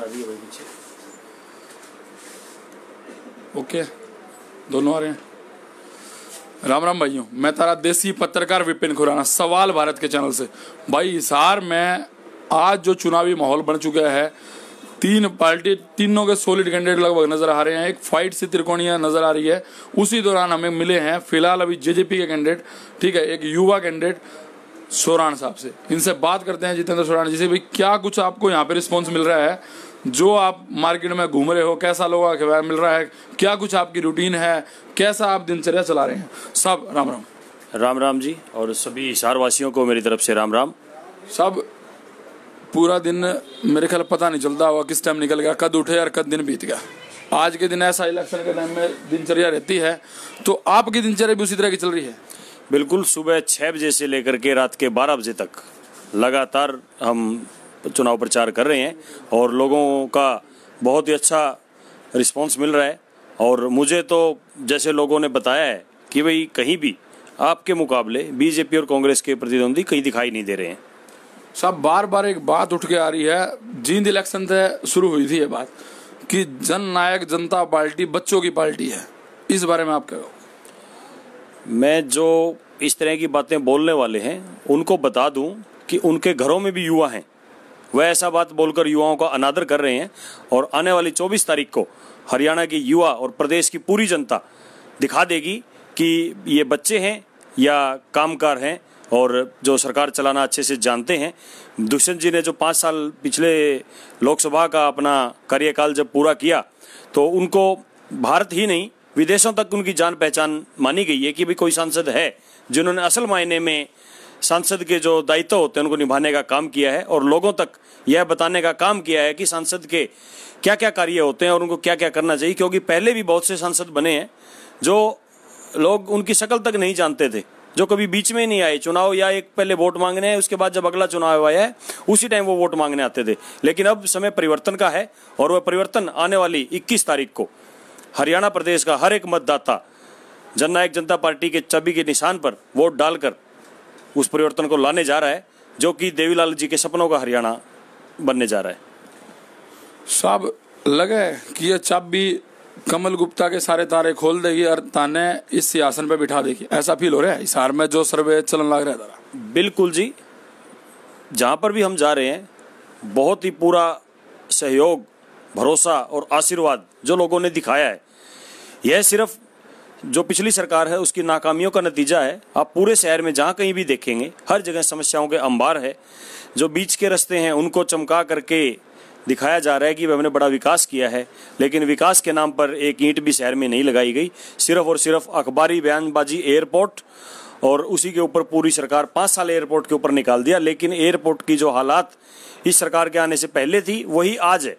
आ रही है भाई पीछे। ओके, दोनों आ रहे हैं। राम राम भाइयों, मैं तारा देसी पत्रकार विपिन खुराना, सवाल भारत के चैनल से। भाई हिसार में आज जो चुनावी माहौल बन चुका है, तीन पार्टी, तीनों के सॉलिड कैंडिडेट लगभग नजर आ रहे हैं। एक फाइट सी त्रिकोणीय नजर आ रही है। उसी दौरान हमें मिले हैं फिलहाल अभी जेजेपी के कैंडिडेट, ठीक है, एक युवा कैंडिडेट सोरान साहब से। इनसे बात करते हैं। जितेंद्र सोरान जी से, भाई क्या कुछ आपको यहाँ पे रिस्पॉन्स मिल रहा है? जो आप मार्केट में घूम रहे हो, कैसा लोगों का खबर मिल रहा है? क्या कुछ आपकी रूटीन है? कैसा आप दिनचर्या चला रहे हैं? सब राम राम। राम राम जी, और सभी हिसार वासियों को मेरी तरफ से राम राम। सब पूरा दिन मेरे ख्याल पता नहीं चलता होगा किस टाइम निकल गया, कद उठे और कद दिन बीत गया। आज के दिन ऐसा इलेक्शन के टाइम में दिनचर्या रहती है, तो आपकी दिनचर्या भी उसी तरह की चल रही है? बिल्कुल, सुबह 6 बजे से लेकर के रात के 12 बजे तक लगातार हम चुनाव प्रचार कर रहे हैं और लोगों का बहुत ही अच्छा रिस्पांस मिल रहा है। और मुझे तो जैसे लोगों ने बताया है कि भाई कहीं भी आपके मुकाबले बीजेपी और कांग्रेस के प्रतिद्वंदी कहीं दिखाई नहीं दे रहे हैं। सब बार बार एक बात उठ के आ रही है, जींद इलेक्शन से शुरू हुई थी ये बात, कि जन नायक जनता पार्टी बच्चों की पार्टी है। इस बारे में आप क्या कहो? मैं जो इस तरह की बातें बोलने वाले हैं उनको बता दूं कि उनके घरों में भी युवा हैं। वह ऐसा बात बोलकर युवाओं का अनादर कर रहे हैं और आने वाली 24 तारीख को हरियाणा के युवा और प्रदेश की पूरी जनता दिखा देगी कि ये बच्चे हैं या कामकार हैं और जो सरकार चलाना अच्छे से जानते हैं। दुष्यंत जी ने जो 5 साल पिछले लोकसभा का अपना कार्यकाल जब पूरा किया, तो उनको भारत ही नहीं विदेशों तक उनकी जान पहचान मानी गई है कि भाई कोई सांसद है जिन्होंने असल मायने में सांसद के जो दायित्व होते हैं उनको निभाने का काम किया है और लोगों तक यह बताने का काम किया है कि सांसद के क्या क्या कार्य होते हैं और उनको क्या क्या करना चाहिए। क्योंकि पहले भी बहुत से सांसद बने हैं जो लोग उनकी शक्ल तक नहीं जानते थे, जो कभी बीच में ही नहीं आए चुनाव, या एक पहले वोट मांगने है, उसके बाद जब अगला चुनाव आया है उसी टाइम वो वोट मांगने आते थे। लेकिन अब समय परिवर्तन का है और वह परिवर्तन आने वाली 21 तारीख को हरियाणा प्रदेश का हर एक मतदाता जननायक जनता पार्टी के चाबी के निशान पर वोट डालकर उस परिवर्तन को लाने जा रहा है, जो कि देवीलाल जी के सपनों का हरियाणा बनने जा रहा है। साहब, लगे कि ये चाबी कमल गुप्ता के सारे तारे खोल देगी और ताने इस सिंहासन पे बिठा देगी, ऐसा फील हो रहा है हिसार में जो सर्वे चलन लग रहा है? बिल्कुल जी, जहां पर भी हम जा रहे हैं बहुत ही पूरा सहयोग, भरोसा और आशीर्वाद जो लोगों ने दिखाया है, यह सिर्फ जो पिछली सरकार है उसकी नाकामियों का नतीजा है। आप पूरे शहर में जहां कहीं भी देखेंगे हर जगह समस्याओं के अंबार है। जो बीच के रास्ते हैं उनको चमका करके दिखाया जा रहा है कि हमने बड़ा विकास किया है, लेकिन विकास के नाम पर एक ईंट भी शहर में नहीं लगाई गई। सिर्फ और सिर्फ अखबारी बयानबाजी, एयरपोर्ट, और उसी के ऊपर पूरी सरकार 5 साल एयरपोर्ट के ऊपर निकाल दिया। लेकिन एयरपोर्ट की जो हालात इस सरकार के आने से पहले थी वही आज है।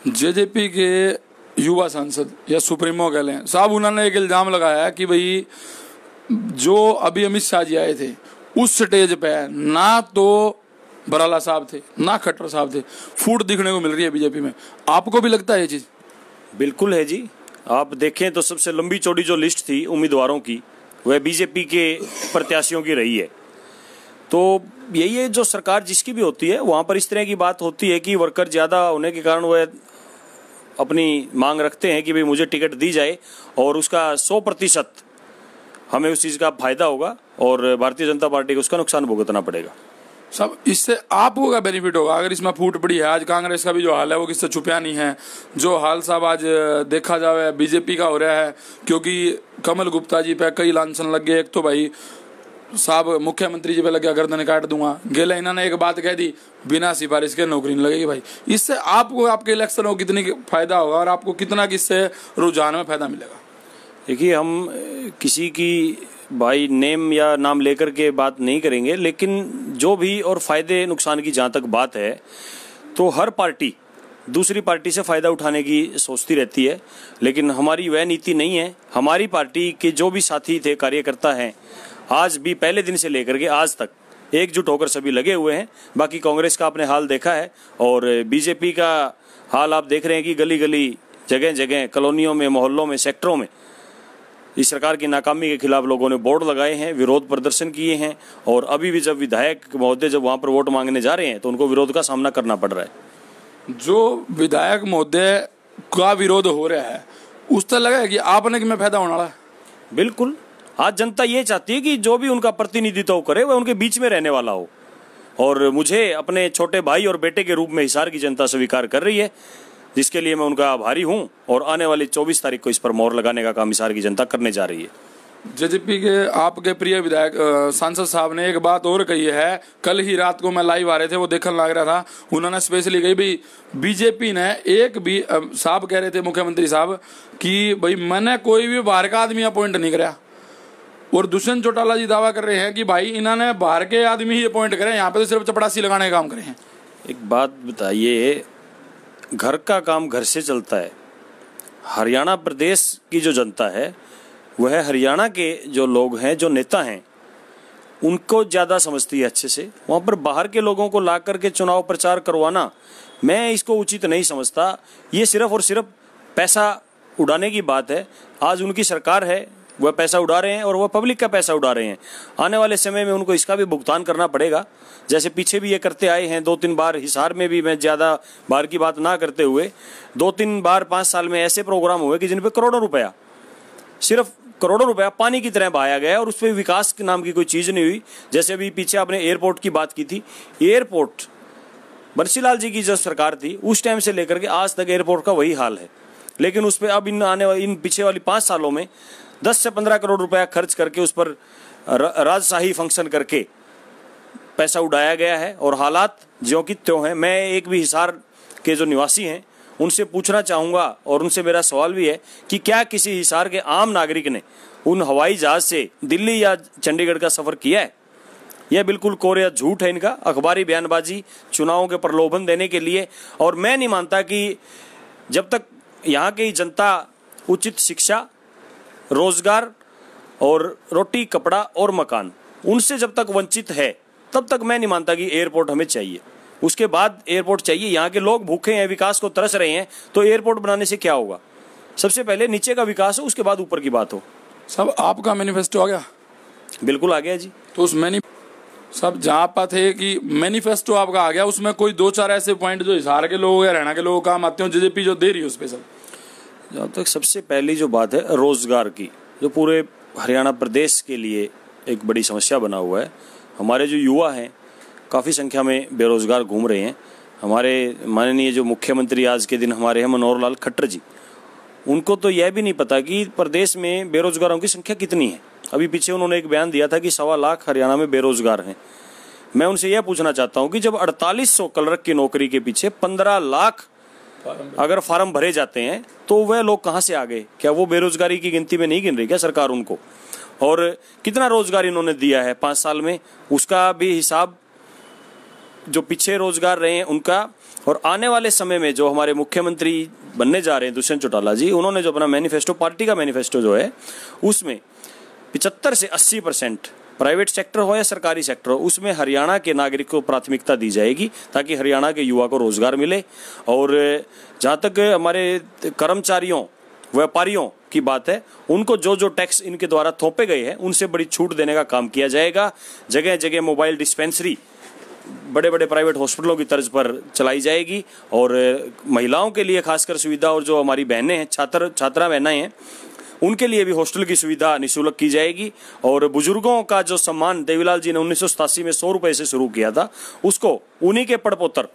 जेजेपी के युवा सांसद या सुप्रीमो कह लें साहब, उन्होंने एक इल्जाम लगाया कि भाई जो अभी अमित शाह जी आए थे उस स्टेज पे ना तो बराला साहब थे ना खट्टर साहब थे, फूट दिखने को मिल रही है बीजेपी में। आपको भी लगता है ये चीज? बिल्कुल है जी। आप देखें तो सबसे लंबी चौड़ी जो लिस्ट थी उम्मीदवारों की वह बीजेपी के प्रत्याशियों की रही है। तो यही है, जो सरकार जिसकी भी होती है वहां पर इस तरह की बात होती है कि वर्कर ज्यादा होने के कारण वह अपनी मांग रखते हैं कि भाई मुझे टिकट दी जाए और उसका 100% हमें उस चीज का फायदा होगा और भारतीय जनता पार्टी को उसका नुकसान भुगतना पड़ेगा। सब इससे आपको क्या बेनिफिट होगा अगर इसमें फूट पड़ी है? आज कांग्रेस का भी जो हाल है वो किससे छुपया नहीं है। जो हाल साहब आज देखा जाए बीजेपी का हो रहा है, क्योंकि कमल गुप्ता जी पे कई लांछन लग गए। एक तो भाई साहब मुख्यमंत्री जी पे लग गया गर्दन काट दूंगा, गेले इन्होंने एक बात कह दी बिना सिफारिश के नौकरी नहीं लगेगी। भाई इससे आपको आपके इलेक्शन को कितनी फायदा होगा और आपको कितना किससे रुझान में फायदा मिलेगा? देखिए, हम किसी की भाई नेम या नाम लेकर के बात नहीं करेंगे, लेकिन जो भी और फायदे नुकसान की जहां तक बात है तो हर पार्टी दूसरी पार्टी से फायदा उठाने की सोचती रहती है, लेकिन हमारी वह नीति नहीं है। हमारी पार्टी के जो भी साथी थे, कार्यकर्ता हैं, आज भी पहले दिन से लेकर के आज तक एकजुट होकर सभी लगे हुए हैं। बाकी कांग्रेस का आपने हाल देखा है और बीजेपी का हाल आप देख रहे हैं कि गली गली, जगह जगह, कॉलोनियों में, मोहल्लों में, सेक्टरों में इस सरकार की नाकामी के खिलाफ लोगों ने बोर्ड लगाए हैं, विरोध प्रदर्शन किए हैं। और अभी भी जब विधायक महोदय जब वहां पर वोट मांगने जा रहे हैं तो उनको विरोध का सामना करना पड़ रहा है। जो विधायक महोदय का विरोध हो रहा है उस तरह लगा है कि आपने कि मैं फायदा होने वाला है। बिल्कुल, आज जनता ये चाहती है कि जो भी उनका प्रतिनिधित्व करे वह उनके बीच में रहने वाला हो, और मुझे अपने छोटे भाई और बेटे के रूप में हिसार की जनता स्वीकार कर रही है, जिसके लिए मैं उनका आभारी हूं। और आने वाली 24 तारीख को इस पर मोहर लगाने का काम हिसार की जनता करने जा रही है। जेजेपी के आपके प्रिय विधायक सांसद साहब ने एक बात और कही है, कल ही रात को मैं लाइव आ रहे थे वो देखने लग रहा था, उन्होंने स्पेशली कही भाई बीजेपी ने एक भी साहब कह रहे थे मुख्यमंत्री साहब कि भाई मैंने कोई भी बाहर का आदमी अपॉइंट नहीं कराया, और दुष्यंत चौटाला जी दावा कर रहे हैं कि भाई इन्होंने बाहर के आदमी ही अपॉइंट करे, यहाँ पे तो सिर्फ चपड़ासी लगाने का काम करे हैं। एक बात बताइए, घर का काम घर से चलता है। हरियाणा प्रदेश की जो जनता है वह हरियाणा के जो लोग हैं, जो नेता हैं, उनको ज़्यादा समझती है अच्छे से। वहाँ पर बाहर के लोगों को ला करके चुनाव प्रचार करवाना मैं इसको उचित नहीं समझता। ये सिर्फ और सिर्फ पैसा उड़ाने की बात है। आज उनकी सरकार है, वह पैसा उड़ा रहे हैं और वह पब्लिक का पैसा उड़ा रहे हैं। आने वाले समय में उनको इसका भी भुगतान करना पड़ेगा, जैसे पीछे भी ये करते आए हैं 2-3 बार। हिसार में भी मैं ज़्यादा बार की बात ना करते हुए 2-3 बार 5 साल में ऐसे प्रोग्राम हुए कि जिन पे करोड़ों रुपया, सिर्फ करोड़ों रुपया पानी की तरह बहाया गया और उस पर विकास के नाम की कोई चीज़ नहीं हुई। जैसे अभी पीछे आपने एयरपोर्ट की बात की थी, एयरपोर्ट बंसीलाल जी की जो सरकार थी उस टाइम से लेकर के आज तक एयरपोर्ट का वही हाल है। लेकिन उस पर अब इन पीछे वाली 5 सालों में 10 से 15 करोड़ रुपया खर्च करके उस पर राजशाही फंक्शन करके पैसा उड़ाया गया है, और हालात ज्यों की त्यों हैं। मैं एक भी हिसार के जो निवासी हैं उनसे पूछना चाहूँगा, और उनसे मेरा सवाल भी है कि क्या किसी हिसार के आम नागरिक ने उन हवाई जहाज से दिल्ली या चंडीगढ़ का सफ़र किया है? यह बिल्कुल कोरे झूठ है इनका, अखबारी बयानबाजी चुनावों के प्रलोभन देने के लिए। और मैं नहीं मानता कि जब तक यहाँ की जनता उचित शिक्षा, रोजगार और रोटी, कपड़ा और मकान उनसे जब तक वंचित है, तब तक मैं नहीं मानता कि एयरपोर्ट हमें चाहिए। उसके बाद एयरपोर्ट चाहिए। यहाँ के लोग भूखे हैं, विकास को तरस रहे हैं, तो एयरपोर्ट बनाने से क्या होगा? सबसे पहले नीचे का विकास हो, उसके बाद ऊपर की बात हो। सब आपका मैनिफेस्टो आ गया? बिल्कुल आ गया जी। तो उस सब जहाँ पर थे कि मैनिफेस्टो आपका आ गया, उसमें कोई 2-4 ऐसे पॉइंट जो हिसार के लोग या हरियाणा के लोग काम आते हो, जेजेपी जो दे रही है उस पर? सब जहाँ तक सबसे पहली जो बात है रोजगार की, जो पूरे हरियाणा प्रदेश के लिए एक बड़ी समस्या बना हुआ है। हमारे जो युवा हैं काफ़ी संख्या में बेरोजगार घूम रहे हैं। हमारे माननीय जो मुख्यमंत्री आज के दिन हमारे हैं मनोहर लाल खट्टर जी, उनको तो यह भी नहीं पता कि प्रदेश में बेरोजगारों की संख्या कितनी है। अभी पीछे उन्होंने एक बयान दिया था कि 1.25 लाख हरियाणा में बेरोजगार हैं। मैं उनसे यह पूछना चाहता हूं कि जब 4800 क्लर्क की नौकरी के पीछे 15 लाख अगर फार्म भरे जाते हैं तो वह लोग कहां से आ गए? क्या वो बेरोजगारी की गिनती में नहीं गिन रही क्या सरकार उनको? और कितना रोजगार इन्होंने दिया है 5 साल में, उसका भी हिसाब, जो पीछे रोजगार रहे हैं उनका। और आने वाले समय में जो हमारे मुख्यमंत्री बनने जा रहे हैं दुष्यंत चौटाला जी, उन्होंने जो अपना मैनिफेस्टो, पार्टी का मैनिफेस्टो जो है, उसमें 75 से 80% प्राइवेट सेक्टर हो या सरकारी सेक्टर हो, उसमें हरियाणा के नागरिक को प्राथमिकता दी जाएगी ताकि हरियाणा के युवा को रोजगार मिले। और जहाँ तक हमारे कर्मचारियों, व्यापारियों की बात है, उनको जो जो टैक्स इनके द्वारा थोपे गए हैं उनसे बड़ी छूट देने का काम किया जाएगा। जगह जगह मोबाइल डिस्पेंसरी बड़े बड़े प्राइवेट हॉस्पिटलों की तर्ज पर चलाई जाएगी, और महिलाओं के लिए खासकर सुविधा, और जो हमारी बहनें हैं, छात्रा बहनें हैं, उनके लिए भी हॉस्टल की सुविधा निःशुल्क की जाएगी। और बुजुर्गों का जो सम्मान देवीलाल जी ने 1987 में 100 रुपए से शुरू किया था, उसको उन्हीं के पड़पोतर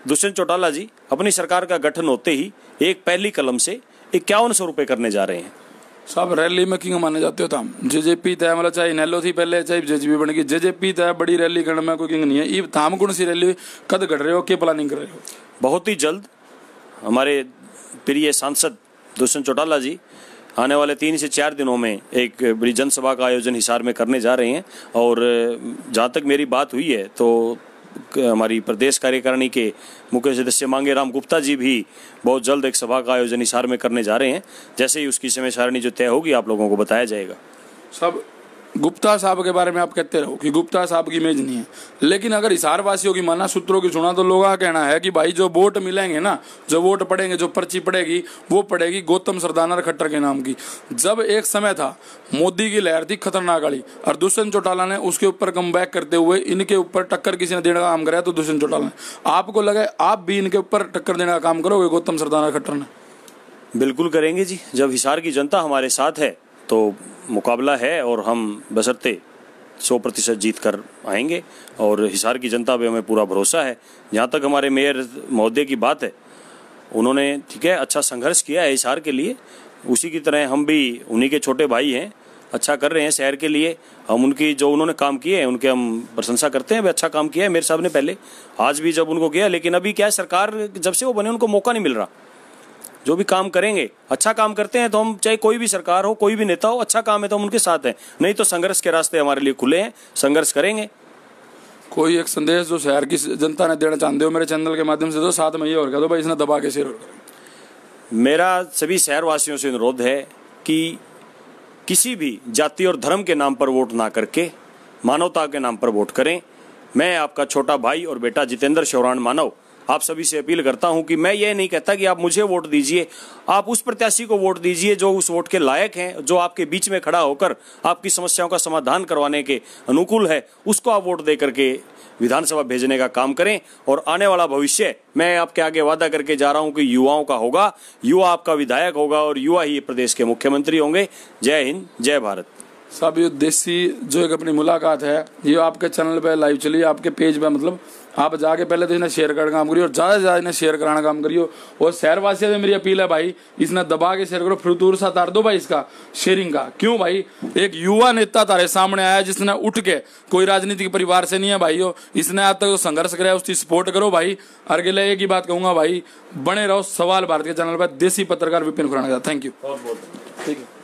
दुष्यंत चौटाला जी अपनी सरकार का गठन होते ही एक पहली कलम से 5100 रुपए करने जा रहे हैं। सब रैली में किंग माने जाते हो था जेजेपी तय, मतलब चाहे नैलो थी पहले, चाहे जेजेपी बन गई, जेजेपी तय बड़ी रैली करने में कोई किंग नहीं है। ये थाम कौन सी रैली कद घट रहे हो, क्या प्लानिंग कर रहे हो? बहुत ही जल्द हमारे प्रिय सांसद दुष्यंत चौटाला जी आने वाले 3 से 4 दिनों में एक बड़ी जनसभा का आयोजन हिसार में करने जा रहे हैं। और जहाँ तक मेरी बात हुई है तो हमारी प्रदेश कार्यकारिणी के मुख्य सदस्य मांगे राम गुप्ता जी भी बहुत जल्द एक सभा का आयोजन हिसार में करने जा रहे हैं। जैसे ही उसकी समय सारणी जो तय होगी आप लोगों को बताया जाएगा। सब गुप्ता साहब के बारे में आप कहते रहो कि गुप्ता साहब की इमेज नहीं है, लेकिन अगर हिसार वासियों की माना, सूत्रों की सुना, तो लोगों का कहना है कि भाई जो वोट मिलेंगे ना, जो वोट पड़ेंगे, जो पर्ची पड़ेगी, वो पड़ेगी गौतम सरदाना खट्टर के नाम की। जब एक समय था मोदी की लहर थी खतरनाक वाली, और दुष्यंत चौटाला ने उसके ऊपर कमबैक करते हुए इनके ऊपर टक्कर किसी ने देने का काम कराया तो दुष्यंत चौटाला ने। आपको लगे आप भी इनके ऊपर टक्कर देने का काम करोगे गौतम सरदाना खट्टर ने? बिल्कुल करेंगे जी। जब हिसार की जनता हमारे साथ है तो मुकाबला है, और हम बशर्ते 100% जीत कर आएंगे, और हिसार की जनता पे हमें पूरा भरोसा है। जहाँ तक हमारे मेयर महोदय की बात है, उन्होंने ठीक है अच्छा संघर्ष किया है हिसार के लिए, उसी की तरह हम भी उन्हीं के छोटे भाई हैं, अच्छा कर रहे हैं शहर के लिए। हम उनकी जो उन्होंने काम किए हैं उनके हम प्रशंसा करते हैं। वे अच्छा काम किया है मेरे साहब ने पहले, आज भी जब उनको किया, लेकिन अभी क्या है, सरकार जब से वो बने उनको मौका नहीं मिल रहा। जो भी काम करेंगे, अच्छा काम करते हैं तो हम, चाहे कोई भी सरकार हो, कोई भी नेता हो, अच्छा काम है तो हम उनके साथ हैं, नहीं तो संघर्ष के रास्ते हमारे लिए खुले हैं, संघर्ष करेंगे। कोई एक संदेश जो शहर की जनता ने देना चाहते हो मेरे चैनल के माध्यम से, तो साथ में ये और कह दो भाई, इसने दबा के शेयर करें। मेरा सभी शहर वासियों से अनुरोध है कि किसी भी जाति और धर्म के नाम पर वोट ना करके मानवता के नाम पर वोट करें। मैं आपका छोटा भाई और बेटा जितेंद्र शौरान मानव आप सभी से अपील करता हूं कि मैं ये नहीं कहता कि आप मुझे वोट दीजिए, आप उस प्रत्याशी को वोट दीजिए जो उस वोट के लायक हैं, जो आपके बीच में खड़ा होकर आपकी समस्याओं का समाधान करवाने के अनुकूल है, उसको आप वोट दे करके विधानसभा भेजने का काम करें। और आने वाला भविष्य मैं आपके आगे वादा करके जा रहा हूं कि युवाओं का होगा, युवा आपका विधायक होगा और युवा ही प्रदेश के मुख्यमंत्री होंगे। जय हिंद, जय भारत। साहब ये देसी जो एक अपनी मुलाकात है, ये आपके चैनल पे लाइव चली, आपके पेज पे, मतलब आप जाके पहले तो इन्हें शेयर करने का काम करियो, और ज़्यादा से ज़्यादा इन्हें शेयर कराने का काम करियो। और शहरवासियों से मेरी अपील है भाई, इसने दबा के शेयर करो, फितूर सा तार दो भाई इसका शेयरिंग का। क्यों भाई, एक युवा नेता तारे सामने आया जिसने उठ के, कोई राजनीतिक परिवार से नहीं है भाई, इसने आज तक जो संघर्ष कराया उसकी सपोर्ट करो भाई। अगले एक ही बात कहूंगा भाई, बने रहो सवाल भारत के चैनल पर, देसी पत्रकार विपिन खुराना। Thank you. बहुत बहुत ठीक है,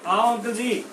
आओ अंकल जी।